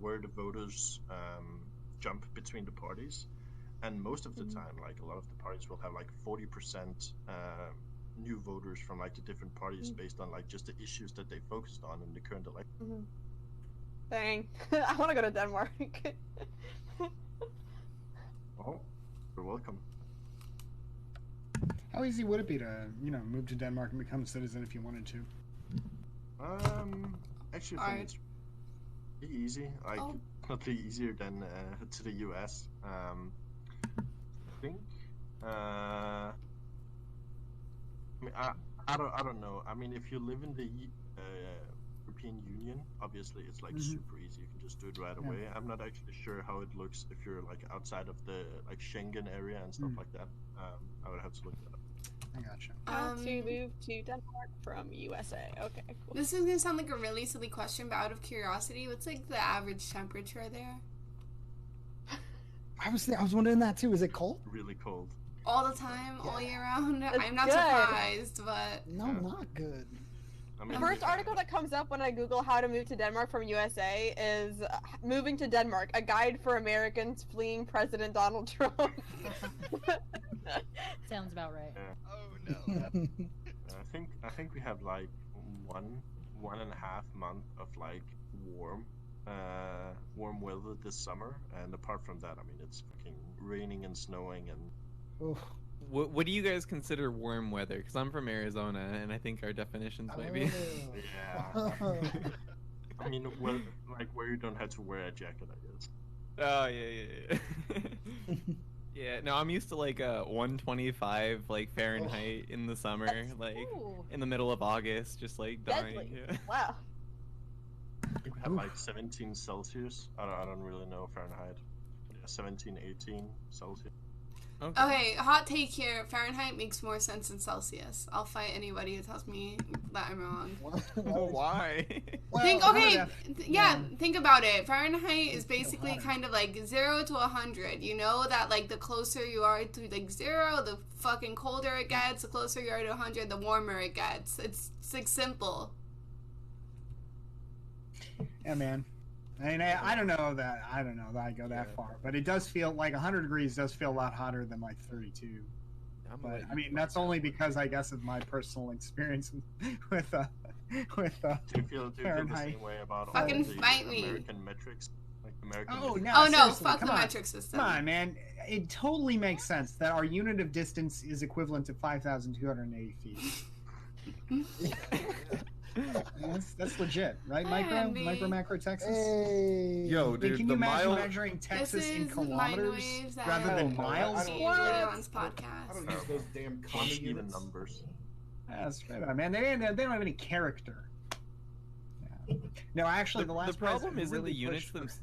where the voters jump between the parties, and most of the time, like a lot of the parties will have like 40% new voters from like the different parties based on like just the issues that they focused on in the current election. Dang, I want to go to Denmark. Oh, you're welcome. How easy would it be to, move to Denmark and become a citizen if you wanted to? Actually, I think it's pretty easy. Like, probably easier than to the US. I think. I mean, I don't know. I mean, if you live in the European Union, obviously it's like super easy. You can just do it right away. I'm not actually sure how it looks if you're like outside of the like Schengen area and stuff like that. I would have to look that up. I gotcha. To move to Denmark from USA. Okay, cool. This is gonna sound like a really silly question, but out of curiosity, what's like the average temperature there? I was wondering that too. Is it cold? Really cold. All the time, all year round. It's I'm not good. surprised, but no, not good. I mean, the first article that comes up when I Google how to move to Denmark from USA is Moving to Denmark, a guide for Americans fleeing President Donald Trump. Sounds about right. Yeah. Oh no. I think we have like 1.5 month of like warm weather this summer, and apart from that, I mean, it's fucking raining and snowing and. Oof. What do you guys consider warm weather? Because I'm from Arizona, and I think our definitions might be. Yeah. I mean, well, like where you don't have to wear a jacket, I guess. Oh yeah. Yeah, no, I'm used to like 125 like Fahrenheit in the summer, like in the middle of August, just like dying. Deadly. Yeah. Wow. We have like 17 Celsius. I don't really know Fahrenheit. Yeah, 17, 18 Celsius. Okay, hot take here. Fahrenheit makes more sense than Celsius. I'll fight anybody who tells me that I'm wrong. Why? Think about it. Fahrenheit is basically kind of like 0 to 100. You know that like the closer you are to like 0, the fucking colder it gets. The closer you are to 100, the warmer it gets. It's like simple. Yeah, man. I mean, I don't know that I go that far, but it does feel like 100 degrees does feel a lot hotter than like 32. But I mean, that's only because I guess of my personal experience with Do you feel the same way about fucking all the fight me. American metrics? Like American no, seriously, fuck come the on. metric system. Come on, man. It totally makes sense that our unit of distance is equivalent to 5,280 feet. That's legit, right? Micro, macro, Texas. Hey. Yo, dude, can you imagine measuring Texas in kilometers rather than miles? I don't use those damn common even units. numbers. That's right, man. They don't have any character. Yeah. No, actually, the last problem president isn't really the units pushed themselves.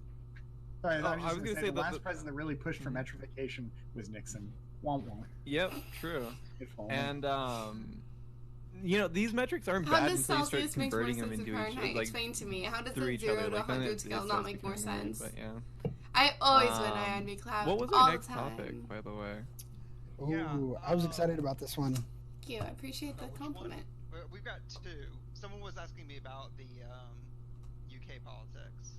Sorry, I was going to say the last president that really pushed for metrification was Nixon. Womp womp. Yep, true. If only. And these metrics aren't How bad does until you start Celsius make more converting them sense in into Fahrenheit? like Explain to me. How does through the each 0 other. to Like, then 100 scale not make more starts becoming weird, sense? but yeah. I always win Iron Clap. What was all our next the time. topic, by the way? Ooh, I was excited about this one. Thank you. I appreciate the compliment. We've got two. Someone was asking me about the UK politics.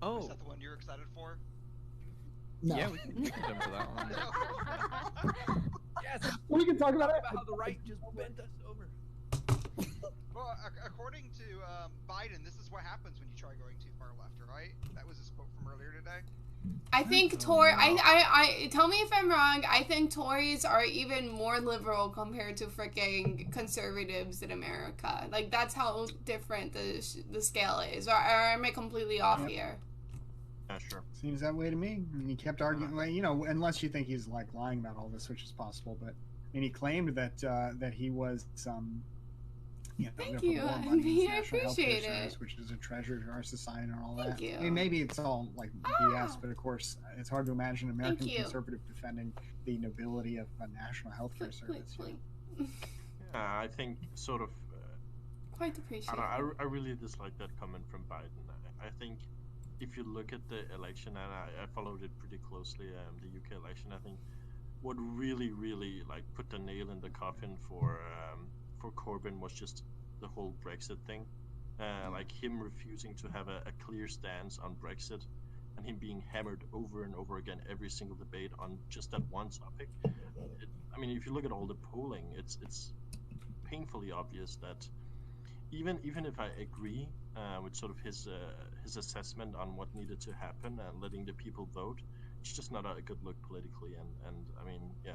Oh. Is that the one you're excited for? No. Yeah, we can jump to that one. Yes. We can talk about it. How the right just bent us over. Well, according to Biden, this is what happens when you try going too far left, right? That was his quote from earlier today. I think I tell me if I'm wrong. I think Tories are even more liberal compared to freaking conservatives in America. Like that's how different the scale is. Or am I completely off here? Yeah, sure. Seems that way to me. And he kept arguing, well, unless you think he's like lying about all this, which is possible. But and he claimed that he was Thank you. I appreciate it. Which is a treasure to our society and all Thank that. you. I mean, maybe it's all like BS, but of course, it's hard to imagine an American Thank you. conservative defending the nobility of a national health care service. Yeah, I think sort of. Quite appreciate it. I really dislike that comment from Biden. I think if you look at the election, and I followed it pretty closely, the UK election, I think what really like put the nail in the coffin for Corbyn was just the whole Brexit thing. like him refusing to have a clear stance on Brexit, and him being hammered over and over again every single debate on just that one topic. I mean, if you look at all the polling, it's painfully obvious that even if I agree with sort of his assessment on what needed to happen and letting the people vote, it's just not a good look politically. And I mean, yeah.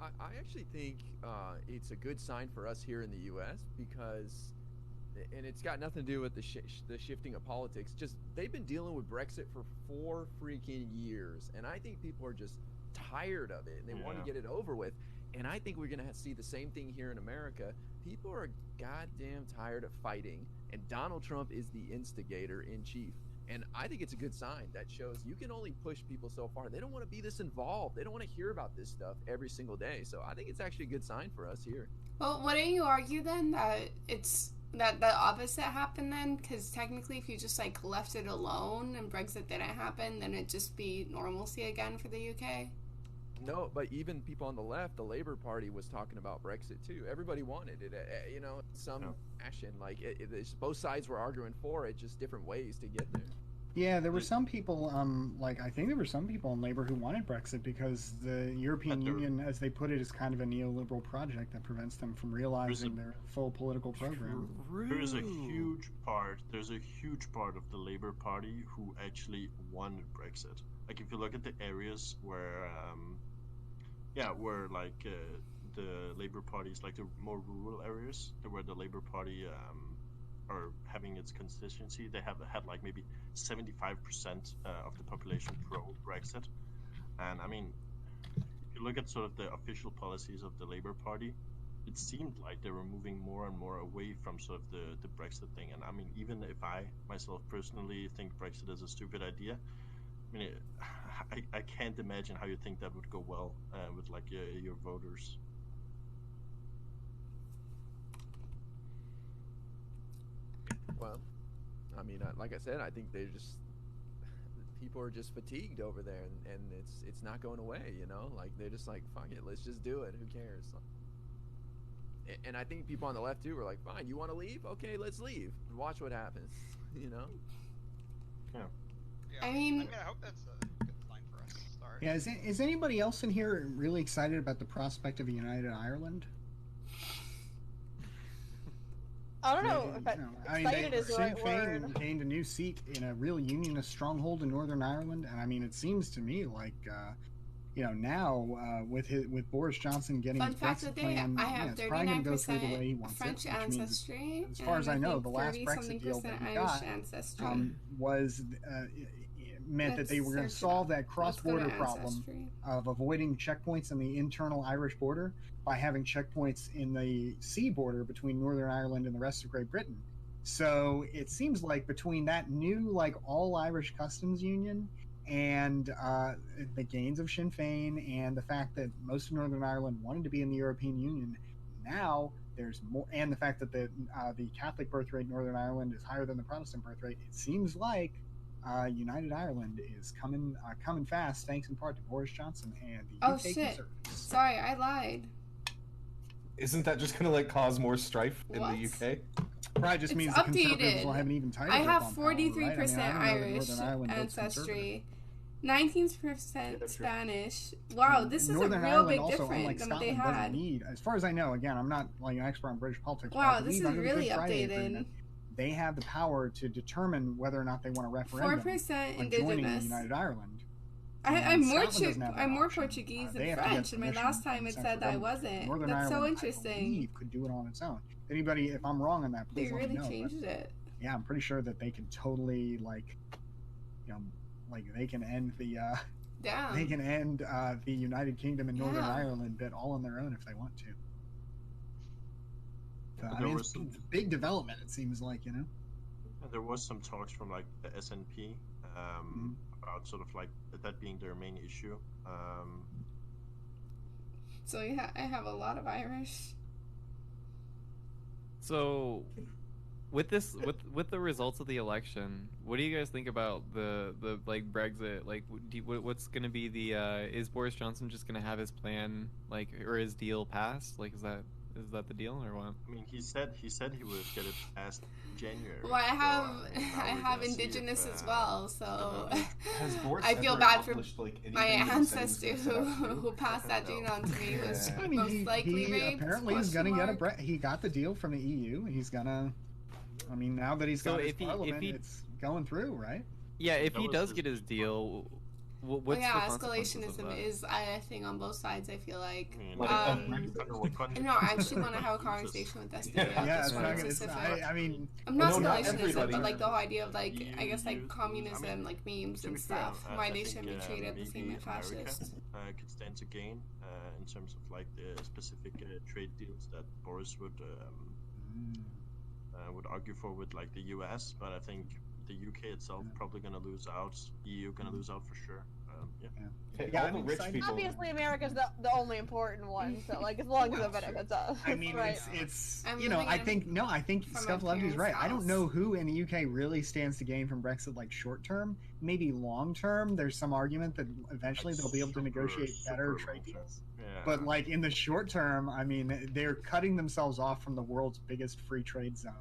I actually think it's a good sign for us here in the U.S. because, and it's got nothing to do with the shifting of politics. Just they've been dealing with Brexit for 4 freaking years, and I think people are just tired of it and they want to get it over with. And I think we're gonna see the same thing here in America. People are goddamn tired of fighting, and Donald Trump is the instigator in chief. And I think it's a good sign. That shows you can only push people so far. They don't want to be this involved. They don't want to hear about this stuff every single day. So I think it's actually a good sign for us here. Well, wouldn't you argue then that it's that the opposite happened then? Because technically, if you just like left it alone and Brexit didn't happen, then it'd just be normalcy again for the UK. No, but even people on the left, the Labour Party was talking about Brexit too. Everybody wanted it, you know, some fashion. Like both sides were arguing for it, just different ways to get there. Yeah, there were some people, like I think there were some people in Labour who wanted Brexit because the European Union, as they put it, is kind of a neoliberal project that prevents them from realizing their full political program. There's a huge part of the Labour Party who actually wanted Brexit. Like if you look at the areas where, where like the Labour Party is like the more rural areas, where the Labour Party are having its constituency, they have had like maybe 75% of the population pro-Brexit. And I mean, if you look at sort of the official policies of the Labour Party, it seemed like they were moving more and more away from sort of the Brexit thing. And I mean, even if I myself personally think Brexit is a stupid idea, I mean, I can't imagine how you think that would go well with like your voters. Well, I mean, like I said, I think they're just people are just fatigued over there, and it's not going away. You know, like they're just like, fuck it, let's just do it. Who cares? And I think people on the left too were like, fine, you want to leave? Okay, let's leave. Watch what happens. You know? Yeah. I mean, I hope that's a good sign for us. Sorry. Yeah, is anybody else in here really excited about the prospect of a united Ireland? I don't know if excited is the right word. Sinn Féin gained a new seat in a real unionist stronghold in Northern Ireland, and I mean, it seems to me like, now with Boris Johnson getting his Brexit plan, I have it's probably going to go through the way he wants French it. ancestry, As far as I know, the last Brexit deal that he got was meant that they were going to solve that cross-border problem of avoiding checkpoints on the internal Irish border by having checkpoints in the sea border between Northern Ireland and the rest of Great Britain. So it seems like between that new like all-Irish customs union and the gains of Sinn Féin and the fact that most of Northern Ireland wanted to be in the European Union, now there's more, and the fact that the Catholic birth rate in Northern Ireland is higher than the Protestant birth rate, it seems like United Ireland is coming fast, thanks in part to Boris Johnson and the UK Conservatives. Sorry, I lied. Isn't that just gonna like cause more strife in the UK? Probably just means the Conservatives will have an even tighter I have grip on 43% power, right? Irish ancestry, 19% Spanish. Wow, this is Northern a real Ireland big also, difference unlike than what Scotland, they doesn't had. need, as far as I know, again, I'm not like an expert on British politics. Wow, but this is under the really Good Friday updated. Agreement, they have the power to determine whether or not they want a referendum 4% on joining indigenous. United Ireland. I'm more Portuguese than French, and my last time it said I wasn't. Northern That's Ireland, so interesting. I believe, could do it on its own. Anybody, if I'm wrong on that, please They let me really know. changed it. Yeah, I'm pretty sure that they can totally they can end the Damn. they can end the United Kingdom and Northern Yeah. Ireland bit all on their own if they want to. So, I There mean, was it's a big development. It seems like, you know. There was some talks from like the SNP about sort of like that being their main issue. So I have a lot of Irish. So, with this, with the results of the election, what do you guys think about the like Brexit? Like, what's gonna be the? Is Boris Johnson just gonna have his plan like or his deal passed? Like, is Is that the deal or what? I mean, he said he would get it past January. Well, I have so, I have indigenous as well, so Has Boris I feel ever bad for accomplished, like, my anything that he said ancestor he was gonna set out to do? who passed that gene on to me, who's I mean, most likely he raped. apparently is going to get he got the deal from the EU. He's gonna. I mean, now that he's got his parliament, it's going through, right? Yeah, if he does get his deal, what's Well, yeah, the consequences of escalationism that? is a thing on both sides. I feel like. No, I actually want to have a conversation with Destiny. Yeah, I mean, I'm not escalationism, but like the whole idea of like I guess like communism, like memes and stuff. Why they shouldn't be treated the same as fascists. Could stand to gain in terms of like the specific trade deals that Boris would argue for with like the US, but I think the UK itself probably gonna lose out. EU gonna lose out for sure. Yeah, all the rich people. Obviously, America's the only important one. So, like, as long as it benefits us. I mean, right. it's you know, I think Scuff Lefty's right. I don't know who in the UK really stands to gain from Brexit, like short term. Maybe long term, there's some argument that eventually they'll be able to negotiate better trade deals. Yeah. But like in the short term, I mean, they're cutting themselves off from the world's biggest free trade zone,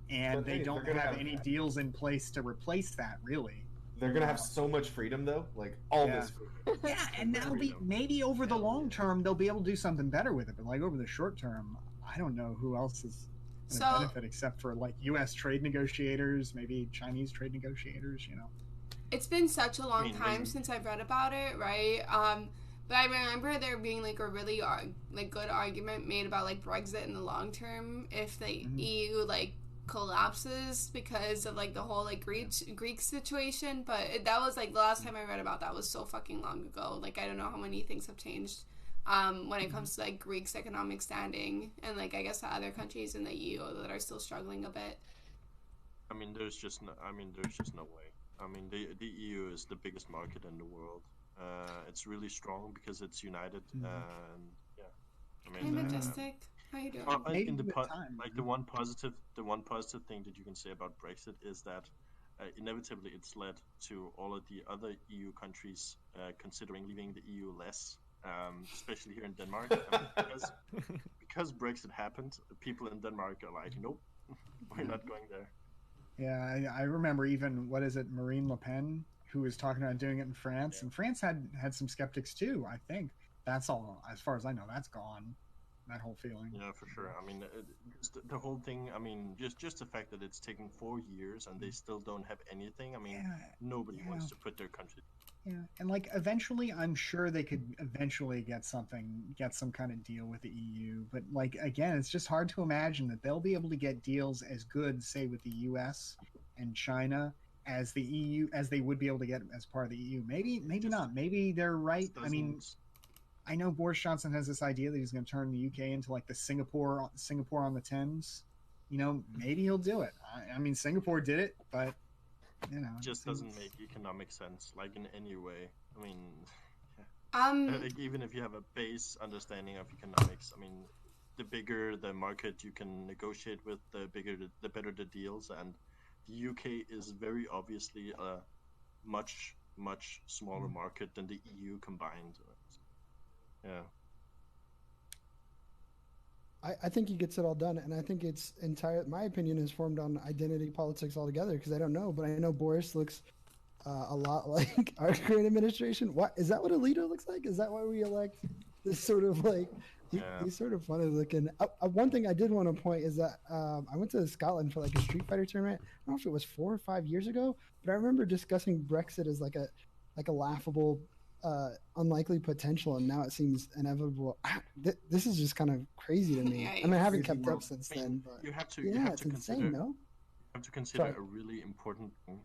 and they don't have any deals in place to replace that, really. They're gonna have so much freedom, though, like all this freedom. Yeah, and that'll be maybe over the long term they'll be able to do something better with it. But like over the short term, I don't know who else is going to benefit except for like U.S. trade negotiators, maybe Chinese trade negotiators. You know, it's been such a long time since I've read about it, right? But I remember there being like a really like good argument made about like Brexit in the long term if the EU like collapses because of like the whole like Greek situation, but that was like the last time I read about that was so fucking long ago. Like I don't know how many things have changed when it comes to like Greek's economic standing and like I guess the other countries in the EU that are still struggling a bit. I mean, there's just no way. I mean, the EU is the biggest market in the world. It's really strong because it's united, and yeah. I mean, Majestic. How you doing? The one positive thing that you can say about Brexit is that inevitably it's led to all of the other EU countries considering leaving the EU less, especially here in Denmark. Because Brexit happened, people in Denmark are like, nope, we're not going there. Yeah, I remember even Marine Le Pen, who was talking about doing it in France, and France had some skeptics too. I think that's all, as far as I know, that's gone. That whole feeling. Yeah, for sure. I mean, the whole thing. I mean, just the fact that it's taken 4 years and they still don't have anything. I mean, nobody wants to put their country. Yeah, and like eventually, I'm sure they could eventually get some kind of deal with the EU. But like again, it's just hard to imagine that they'll be able to get deals as good, say, with the U.S. and China as the EU as they would be able to get as part of the EU. Maybe not. Maybe they're right. I mean. I know Boris Johnson has this idea that he's going to turn the UK into like the Singapore on the Thames. You know, maybe he'll do it. I mean, Singapore did it, but you know, it just doesn't make economic sense, like in any way. I mean, like, even if you have a base understanding of economics, I mean, the bigger the market you can negotiate with, the better the deals. And the UK is very obviously a much smaller market than the EU combined. Yeah. I think he gets it all done, and I think it's my opinion is formed on identity politics altogether, because I don't know, but I know Boris looks a lot like our current administration. What is that? What a leader looks like? Is that why we elect this sort of like? He's sort of funny looking. One thing I did want to point is that I went to Scotland for like a Street Fighter tournament. I don't know if it was 4 or 5 years ago, but I remember discussing Brexit as like a laughable. Unlikely potential, and now it seems inevitable. This is just kind of crazy to me. I mean, I haven't kept up since then, but you have to it's insane, no? You have to consider a really important thing